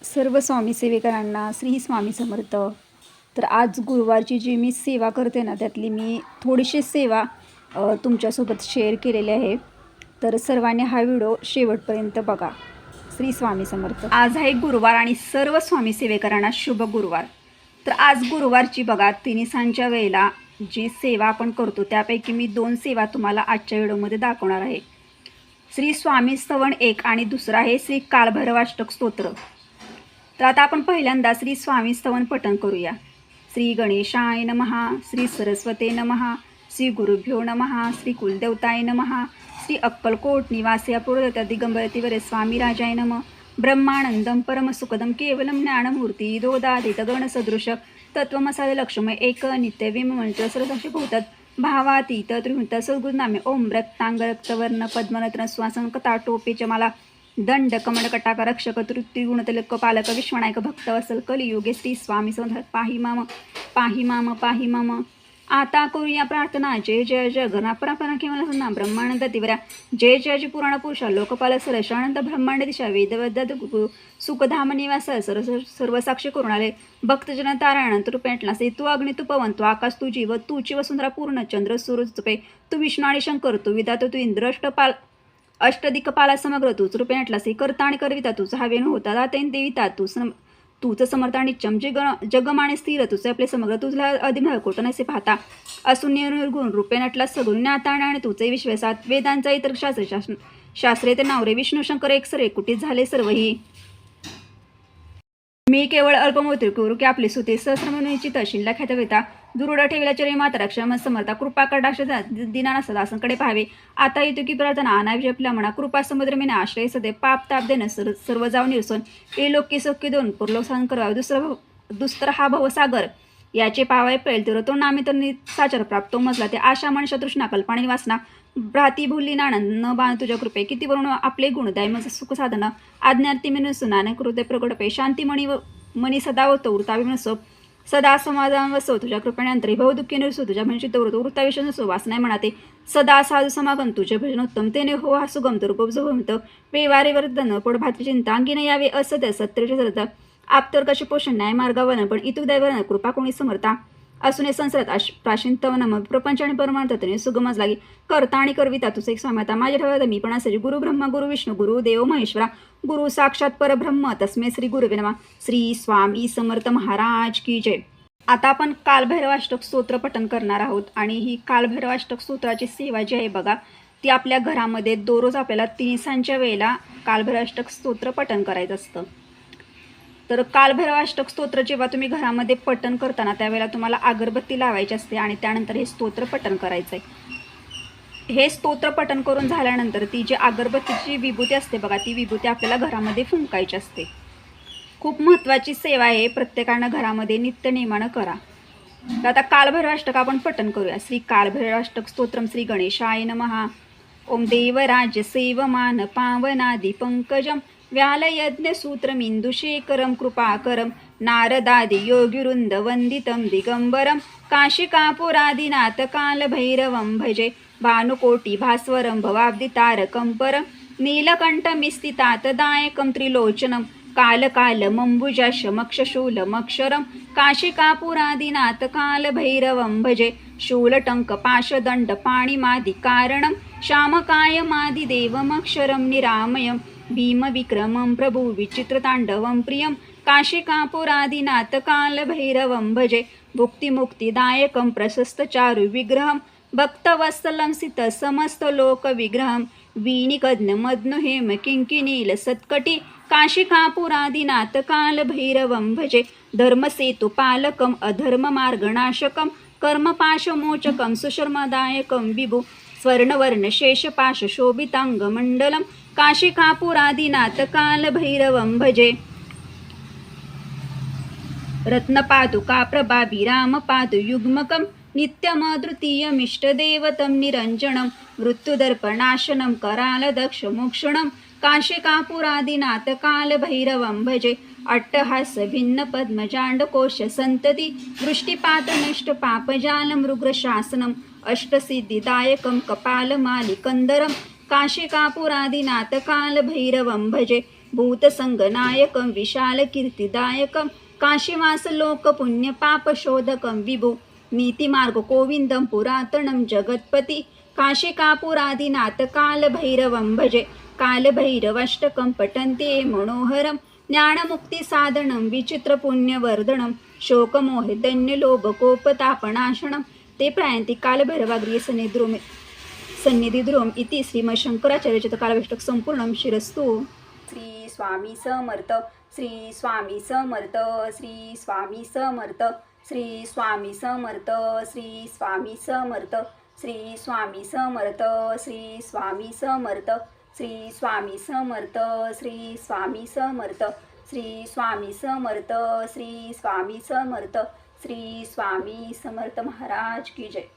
सर्व स्वामी सेवेकरांना श्री स्वामी समर्थ. तर आज गुरुवारची जी मी सेवा करते ना, त्यातली मी थोडीशी सेवा तुमच्यासोबत शेअर केलेली आहे. तर सर्वांनी हा व्हिडिओ शेवटपर्यंत बघा. श्री स्वामी समर्थ. आज आहे गुरुवार आणि सर्व स्वामी सेवेकरांना शुभ गुरुवार. तर आज गुरुवारची बघा तिन्हीसांच्या वेळेला जी सेवा आपण करतो त्यापैकी मी 2 सेवा तुम्हाला आजच्या व्हिडिओमध्ये दाखवणार आहे. श्री स्वामी स्तवन 1 आणि दुसरा आहे श्री कालभैरवाष्टक स्तोत्र. तर आता आपण पहिल्यांदा श्री स्वामी स्तवन पठण करूया. श्री गणेशाय नमः, श्री सरस्वते नमः, श्री गुरुभ्यो नमः, श्री कुलदेवताय नमः, श्री अक्कलकोट निवासी अपूर्वता दिगंबरतीवरे स्वामी राजाय नमः. ब्रह्मानंदम परमसुखदम केवलम ज्ञानमूर्ती दोदादित गणसदृश तत्वमसाले लक्ष्मय एक नित्य विमंत्र सरसाक्षी भूतत भावातीत त्रिहुत सद्गुरुनामे ओम रक्तांग रक्तवर्ण पद्मनत्र श्वासन कथा टोपे चमाला दंड कमंड कटाक रक्षक त्रिगुणतलक पालक विश्वनायक भक्तवसल कलियुगे श्री स्वामी समर्थ पाही माम पाही माम पाही माम. आता करूया प्रार्थना. जय जय जगन्नाथ परापरा केवळ ब्रह्मानंद दिवरा जय जय पुराण पुरुषा लोकपाल सरशानंद ब्रह्मांड दिशा वेदवद्द सुखधाम निवास सर्व साक्षी करून आले भक्तजन तारायण तू पेटला से तू अग्नि तू पवन तू आकाश तू जीव तूची वसुंधरा पूर्ण चंद्र सूरज तुपे तू विष्णू आणि शंकर तू विधातो तू इंद्र अष्टदिक्पाला समग्र तूच रूपे नटला से करता आणि करविता तुझा हा वेणू होता दातेन देविता तूच समर्थ आणि चमचे जगमाने स्थिर तुझे आपले समग्र तुझला अधिम कोट नसे पाहता असून निर्गुण रूपे नटला सगुण ज्ञाता आणि तुझे विश्वासात वेदांचा इतर शास्त्रे ते नावरे विष्णू शंकर एकसरे कुटीत झाले सर्वही. मी केवळ अल्पमोत्री करू की आपली सुते सहस्रमनुची तहसीलला ख्यातवेता दुरुड ठेवला चरे माता क्षम समर्था कृपा कडाक्ष दिनाना सदासनकडे पाहावे. आता येतो की प्रार्थना अनाविषय आपल्या म्हणा कृपा समुद्र मेने आश्रय सदे पाप ताप देणं सर्व जाऊन निरसून ए लोकी सोकी दोन पुरलोक सहन करावे दुस्तर हा भवसागर याचे पावाय पैल तर तो नामी तर साचर प्राप्तो मजला ते आशा मनुष्य तृष्णा कल्पना वासना भ्राती भुली नानंद न बाण तुझ्या कृपे किती वरून आपले गुणदाय मज सुख साधन आज्ञार्थी मेनू सुनाने हृदय प्रगटपे शांती मणी सदा होतो वृतावी नसो सदा समाधान वसो तुझ्या कृपेने अंतरी भाऊ दुःखी नसो तुझ्या म्हणशी दौरतो वृत्ताविषय नसो वासनाय म्हणाते सदा साधू समागम तुझे भजन उत्तम तेने हो हा सुगम तर जो वेवारे वर्धन पोट भाती चिंता अंगीन यावे असत्य सत्य सरत आपतर कशी पोषण न्याय मार्गावर पण इतुक दैवर कृपा कोणी समर्था असून संसारात प्राचीन तवनम प्रपंच आणि परमार्थतेने सुगमच लागी करता आणि करविता तुझे एक स्वाम्यता माझ्या ठेवत मी पण असायची गुरु ब्रह्मा गुरु विष्णू गुरु देव महेश्वरा गुरु साक्षात परब्रह्म तस्मे श्री गुरुवे नमः. श्री स्वामी समर्थ महाराज की जय. आता आपण कालभैरवाष्टक स्तोत्र पठण करणार आहोत आणि ही कालभैरवाष्टक स्तोत्राची सेवा जी आहे बघा ती आपल्या घरामध्ये दररोज आपल्याला तिन्हीसांच्या वेळेला कालभैरवाष्टक स्तोत्र पठण करायचं असतं. तर कालभैरवाष्टक स्तोत्र जेव्हा तुम्ही घरामध्ये पठण करताना त्यावेळेला तुम्हाला अगरबत्ती लावायची असते आणि त्यानंतर हे स्तोत्र पठण करायचं आहे. हे स्तोत्र पठण करून झाल्यानंतर ती जी अगरबत्तीची विभूती असते बघा ती विभूती आपल्याला घरामध्ये फुंकायची असते. खूप महत्त्वाची सेवा आहे, प्रत्येकानं घरामध्ये नित्यनेमानं करा. तर आता कालभैरवाष्टक आपण पठण करूया. श्री कालभैरवाष्टक स्तोत्रम श्री गणेशाय नमः. ओम देवराज सेवमान पावनादि पंकजम व्यालयज्ञसूत्रमिन्दुशेखरं कृपाकरं नारदादि योगिवृन्द वन्दितं दिगम्बरं काशिकापुरादिनाथ कालभैरवं भजे भानुकोटिभास्वरं भवाब्दितारकं परं नीलकण्ठमिस्थितातदायकं त्रिलोचनं कालकालमम्बुजशमक्षशूलमक्षरं काशिकापुरादिनाथ कालभैरवं भजे शूलटङ्कपाशदण्डपाणिमादिकारणं श्यामकायमादिदेवमक्षरं निरामयं भीमविक्रमं प्रभु विचित्रताण्डवं प्रियं काशिकापुरादिनाथ कालभैरवं भजे भुक्तिमुक्तिदायकं प्रशस्तचारुविग्रहं भक्तवत्सलं सितसमस्तलोकविग्रहं वीणिकज्ञमद्नुहेम किङ्किनीलसत्कटि काशिकापुरादिनाथ कालभैरवं भजे धर्मसेतुपालकम् अधर्ममार्गनाशकं कर्मपाशमोचकं सुशर्मदायकं विभु स्वर्णवर्णशेषपाशशोभिताङ्गमण्डलं काशिकापुरादिनाथ कालभैरवं भजे रत्नपादुका प्रभाभिरामपादयुग्मकं नित्यमद्वितीयमिष्टदेवतं निरञ्जनं मृत्युदर्पणाशनं करालदक्षमोक्षणं काशिकापुरादिनाथ कालभैरवं भजे अट्टहासभिन्नपद्मजाण्डकोशसन्तति वृष्टिपातनष्टपापजालमृगशासनम् अष्टसिद्धिदायकं कपालमालिकन्दरं काशिकापुरादिनाथ कालभैरवं भजे भूतसंगनायकं विशालकीर्तिदायकं काशीवास लोकपुण्यपापशोधकं विभो नीतिमार्गगोविन्दं पुरातनं जगत्पति काशिकापुरादिनाथ कालभैरवं भजे कालभैरवाष्टकं पठन्ते मनोहरं ज्ञानमुक्तिसाधनं विचित्रपुण्यवर्धनं शोकमोहदैन्यलोभकोपतापनाशनं ते प्रयान्ति कालभैरवाग्र्ये सन्निधिद्रोम इति श्रीमशंकराचार्यचित कालभैष्टक संपूर्णं शिरस्तु. श्री स्वामी समर्थ. श्री स्वामी समर्थ. श्री स्वामी समर्थ. श्री स्वामी समर्थ. श्री स्वामी समर्थ. श्री स्वामी समर्थ. श्री स्वामी समर्थ. श्री स्वामी समर्थ. श्री स्वामी समर्थ. श्री स्वामी समर्थ. श्री स्वामी समर्थ. श्री स्वामी समर्थ महाराज की जय.